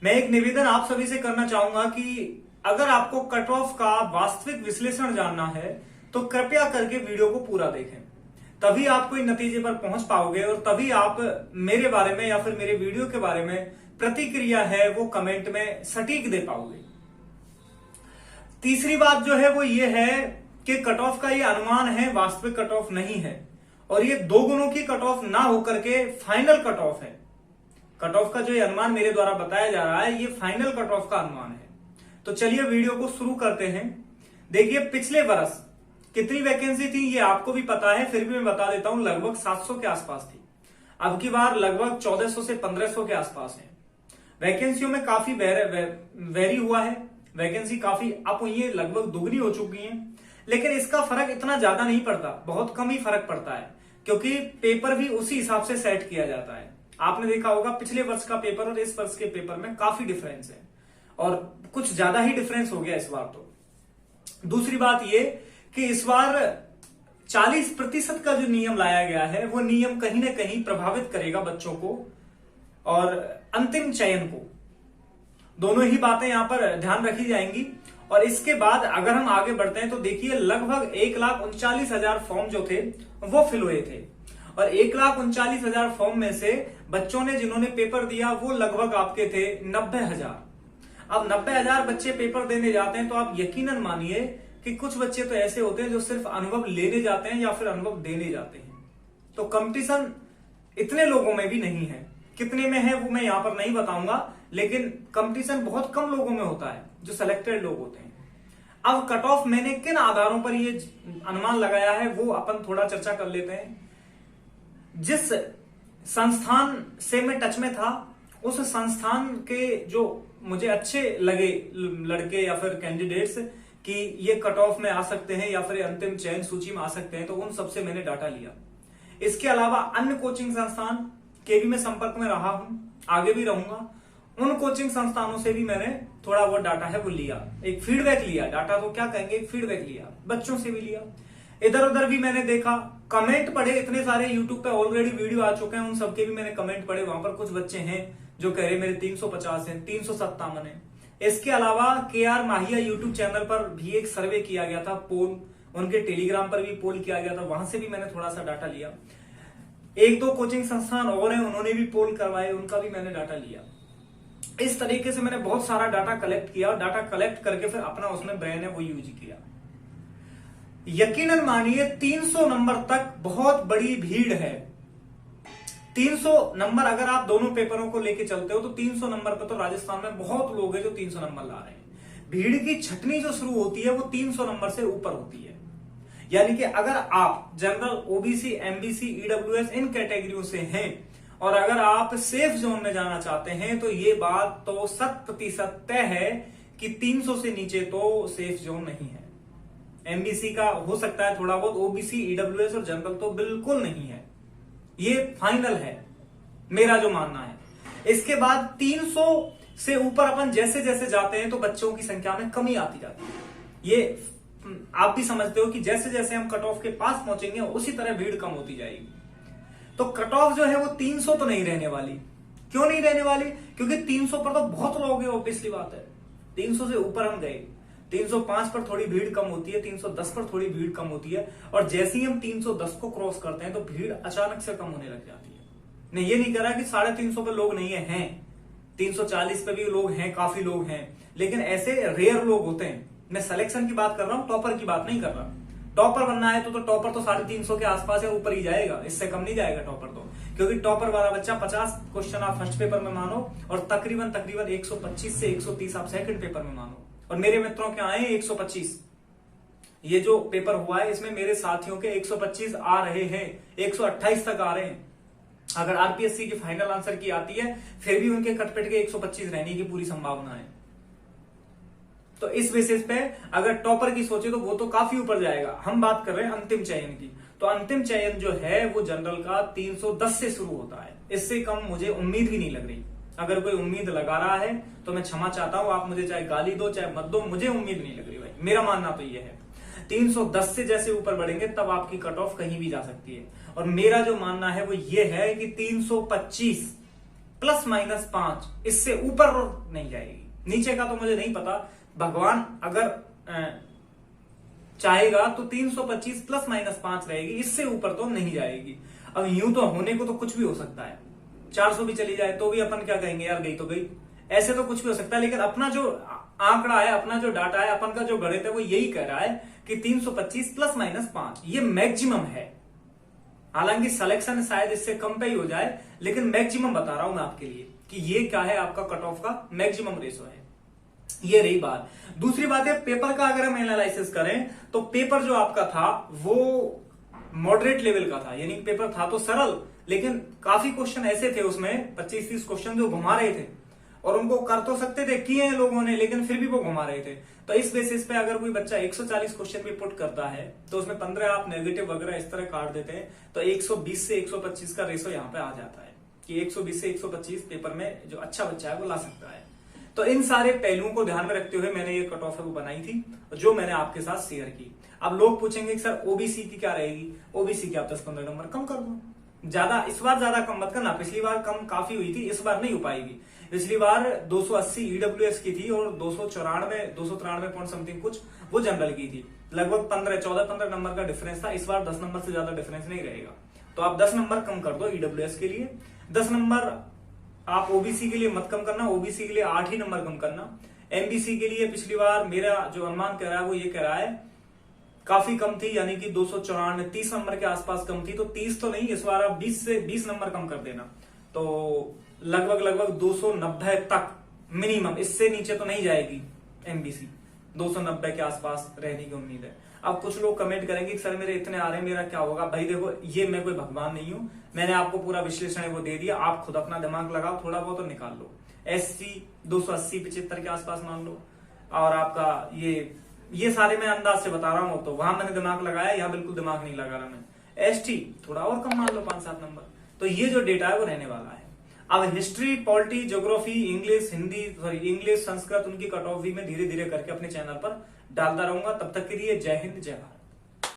मैं एक निवेदन आप सभी से करना चाहूंगा कि अगर आपको कट ऑफ का वास्तविक विश्लेषण जानना है तो कृपया करके वीडियो को पूरा देखें, तभी आप कोई नतीजे पर पहुंच पाओगे और तभी आप मेरे बारे में या फिर मेरे वीडियो के बारे में प्रतिक्रिया है वो कमेंट में सटीक दे पाओगे। तीसरी बात जो है वो ये है कि कट ऑफ का ये अनुमान है, वास्तविक कट ऑफ नहीं है, और ये 2 गुणों की कट ऑफ ना होकर के फाइनल कट ऑफ है। कट ऑफ का जो ये अनुमान मेरे द्वारा बताया जा रहा है ये फाइनल कट ऑफ का अनुमान है। तो चलिए वीडियो को शुरू करते हैं। देखिए पिछले वर्ष कितनी वैकेंसी थी ये आपको भी पता है, फिर भी मैं बता देता हूं, लगभग 700 के आसपास थी। अब की बार लगभग 1400 से 1500 के आसपास है। वैकेंसियों में काफी वेरी हुआ है, वैकेंसी काफी अप हुई है, लगभग दुगनी हो चुकी है, लेकिन इसका फर्क इतना ज्यादा नहीं पड़ता, बहुत कम ही फर्क पड़ता है, क्योंकि पेपर भी उसी हिसाब से सेट किया जाता है। आपने देखा होगा पिछले वर्ष का पेपर और इस वर्ष के पेपर में काफी डिफरेंस है, और कुछ ज्यादा ही डिफरेंस हो गया इस बार तो। दूसरी बात ये कि इस बार 40% का जो नियम लाया गया है वो नियम कहीं ना कहीं प्रभावित करेगा बच्चों को और अंतिम चयन को। दोनों ही बातें यहां पर ध्यान रखी जाएंगी। और इसके बाद अगर हम आगे बढ़ते हैं तो देखिए लगभग 1,39,000 फॉर्म जो थे वो फिल हुए थे, और 1,39,000 फॉर्म में से बच्चों ने जिन्होंने पेपर दिया वो लगभग आपके थे 90,000। अब 90,000 बच्चे पेपर देने जाते हैं तो आप यकीनन मानिए कि कुछ बच्चे तो ऐसे होते हैं जो सिर्फ अनुभव लेने जाते हैं या फिर अनुभव देने जाते हैं। तो कंपटीशन इतने लोगों में भी नहीं है, कितने में है वो मैं यहां पर नहीं बताऊंगा, लेकिन कंपटीशन बहुत कम लोगों में होता है जो सिलेक्टेड लोग होते हैं। अब कट ऑफ मैंने किन आधारों पर ये अनुमान लगाया है वो अपन थोड़ा चर्चा कर लेते हैं। जिस संस्थान से मैं टच में था उस संस्थान के जो मुझे अच्छे लगे लड़के या फिर कैंडिडेट्स कि ये कट ऑफ में आ सकते हैं या फिर अंतिम चयन सूची में आ सकते हैं, तो उन सबसे मैंने डाटा लिया। इसके अलावा अन्य कोचिंग संस्थान के भी मैं संपर्क में रहा हूं, आगे भी रहूंगा। उन कोचिंग संस्थानों से भी मैंने थोड़ा बहुत डाटा है वो लिया, एक फीडबैक लिया, डाटा तो क्या कहेंगे, एक फीडबैक लिया, बच्चों से भी लिया, इधर उधर भी मैंने देखा, कमेंट पढ़े। इतने सारे यूट्यूब पे ऑलरेडी वीडियो आ चुके हैं, उन सबके भी मैंने कमेंट पढ़े। वहां पर कुछ बच्चे हैं जो कह रहे मेरे 350 है, 357 है। इसके अलावा KR माहिया यूट्यूब चैनल पर भी एक सर्वे किया गया था, पोल, उनके टेलीग्राम पर भी पोल किया गया था, वहां से भी मैंने थोड़ा सा डाटा लिया। 1-2 कोचिंग संस्थान और हैं, उन्होंने भी पोल करवाए, उनका भी मैंने डाटा लिया। इस तरीके से मैंने बहुत सारा डाटा कलेक्ट किया, और डाटा कलेक्ट करके फिर अपना उसमें ब्रेन है वो यूज किया। यकीनन मानिए 300 नंबर तक बहुत बड़ी भीड़ है। 300 नंबर अगर आप दोनों पेपरों को लेके चलते हो तो 300 नंबर पर तो राजस्थान में बहुत लोग हैं जो 300 नंबर ला रहे हैं। भीड़ की छटनी जो शुरू होती है वो 300 नंबर से ऊपर होती है। यानी कि अगर आप जनरल, OBC, MBC, EWS इन कैटेगरियों से हैं और अगर आप सेफ जोन में जाना चाहते हैं तो ये बात तो 100% तय है कि 300 से नीचे तो सेफ जोन नहीं है। MBC का हो सकता है थोड़ा बहुत, OBC, EWS और जनरल तो बिल्कुल नहीं है, ये फाइनल है मेरा जो मानना है। इसके बाद 300 से ऊपर अपन जैसे जैसे जाते हैं तो बच्चों की संख्या में कमी आती जाती है। ये आप भी समझते हो कि जैसे जैसे हम कट ऑफ के पास पहुंचेंगे उसी तरह भीड़ कम होती जाएगी। तो कट ऑफ जो है वो 300 तो नहीं रहने वाली। क्यों नहीं रहने वाली? क्योंकि 300 पर तो बहुत लोग हैं, ऑब्वियसली बात है। 300 से ऊपर हम गए, 305 पर थोड़ी भीड़ कम होती है, 310 पर थोड़ी भीड़ कम होती है, और जैसे ही हम 310 को क्रॉस करते हैं तो भीड़ अचानक से कम होने लग जाती है। मैं ये नहीं कह रहा कि 350 पे लोग नहीं है, 340 पे भी लोग हैं, काफी लोग हैं, लेकिन ऐसे रेयर लोग होते हैं। मैं सिलेक्शन की बात कर रहा हूं, टॉपर की बात नहीं कर रहा। टॉपर बनना है तो टॉपर तो 350 के आसपास या ऊपर ही जाएगा, इससे कम नहीं जाएगा टॉपर तो, क्योंकि टॉपर वाला बच्चा 50 क्वेश्चन आप फर्स्ट पेपर में मानो और तकरीबन 125 से 130 आप सेकंड पेपर में मानो, और मेरे मित्रों के आए 125। ये जो पेपर हुआ है इसमें मेरे साथियों के 125 आ रहे हैं, 128 तक आ रहे हैं। अगर RPSC की फाइनल आंसर की आती है फिर भी उनके कटपिट के 125 रहने की पूरी संभावना है। तो इस बेसिस पे अगर टॉपर की सोचे तो वो तो काफी ऊपर जाएगा। हम बात कर रहे हैं अंतिम चयन की, तो अंतिम चयन जो है वो जनरल का 310 से शुरू होता है। इससे कम मुझे उम्मीद ही नहीं लग रही। अगर कोई उम्मीद लगा रहा है तो मैं क्षमा चाहता हूं, आप मुझे चाहे गाली दो चाहे मत दो, मुझे उम्मीद नहीं लग रही भाई। मेरा मानना तो यह है 310 से जैसे ऊपर बढ़ेंगे तब आपकी कट ऑफ कहीं भी जा सकती है, और मेरा जो मानना है वो ये है कि 325 +-5, इससे ऊपर नहीं जाएगी। नीचे का तो मुझे नहीं पता, भगवान अगर चाहेगा तो 325 +-5 रहेगी, इससे ऊपर तो नहीं जाएगी। अब यूं तो होने को तो कुछ भी हो सकता है, 400 भी चली जाए तो भी अपन क्या कहेंगे, यार गई तो गई, ऐसे तो कुछ भी हो सकता है। लेकिन अपना जो आंकड़ा है, अपना जो डाटा है, अपन का जो गणित है, वो यही कह रहा है कि 325 +-5 ये मैक्सिमम है। हालांकि सिलेक्शन शायद इससे कम पे ही हो जाए, लेकिन मैक्सिमम बता रहा हूं मैं आपके लिए कि ये क्या है, आपका कट ऑफ का मैक्सिमम रेशो है। ये रही बात। दूसरी बात है, पेपर का अगर हम एनालिसिस करें तो पेपर जो आपका था वो मॉडरेट लेवल का था, यानी पेपर था तो सरल, लेकिन काफी क्वेश्चन ऐसे थे उसमें 25-30 क्वेश्चन जो घुमा रहे थे, और उनको कर तो सकते थे, किए हैं लोगों ने, लेकिन फिर भी वो घुमा रहे थे। तो इस बेसिस पे अगर कोई बच्चा 140 क्वेश्चन भी पुट करता है तो उसमें 15 आप नेगेटिव वगैरह इस तरह काट देते हैं, तो 120 से 125 का रेशो यहाँ पे आ जाता है कि 120 से 125 पेपर में जो अच्छा बच्चा है वो ला सकता है। तो इन सारे पहलुओं को ध्यान में रखते हुए मैंने ये कट ऑफ है वो बनाई थी, जो मैंने आपके साथ शेयर की। अब लोग पूछेंगे कि सर ओबीसी की क्या रहेगी, ओबीसी की आप 10-15 नंबर कम कर दो, ज्यादा इस बार ज्यादा कम मत करना, पिछली बार कम काफी हुई थी, इस बार नहीं हो पाएगी। पिछली बार 280 ईडब्ल्यूएस की थी और 293 पॉइंट समथिंग कुछ वो जनरल की थी, लगभग 14-15 नंबर का डिफरेंस था। इस बार 10 नंबर से ज्यादा डिफरेंस नहीं रहेगा, तो आप 10 नंबर कम कर दो ईडब्ल्यूएस के लिए, 10 नंबर आप ओबीसी के लिए मत कम करना, ओबीसी के लिए 8 ही नंबर कम करना। एमबीसी के लिए पिछली बार मेरा जो अनुमान कह रहा है वो ये कह रहा है काफी कम थी, यानी कि 294 30 नंबर के आसपास कम थी, तो 30 तो नहीं, इस बार आप 20 से 20 नंबर कम कर देना, तो लगभग 290 तक मिनिमम, इससे नीचे तो नहीं जाएगी एमबीसी, 290 के आसपास रहने की उम्मीद है। अब कुछ लोग कमेंट करेंगे कि सर मेरे इतने आ रहे हैं, मेरा क्या होगा। भाई देखो, ये मैं कोई भगवान नहीं हूं, मैंने आपको पूरा विश्लेषण वो दे दिया, आप खुद अपना दिमाग लगाओ, थोड़ा बहुत तो निकाल लो। एससी 280-75 के आसपास मान लो, और आपका ये सारे मैं अंदाज से बता रहा हूं, तो वहां मैंने दिमाग लगाया, यहाँ बिल्कुल दिमाग नहीं लगा रहा मैं। एसटी थोड़ा और कम मान लो, 5-7 नंबर, तो ये जो डेटा है वो रहने वाला है। अब history, polity, geography, English, English, Sanskrit, उनकी कट ऑफ भी मैं धीरे धीरे करके अपने चैनल पर डालता रहूंगा। तब तक के लिए जय हिंद, जय भारत।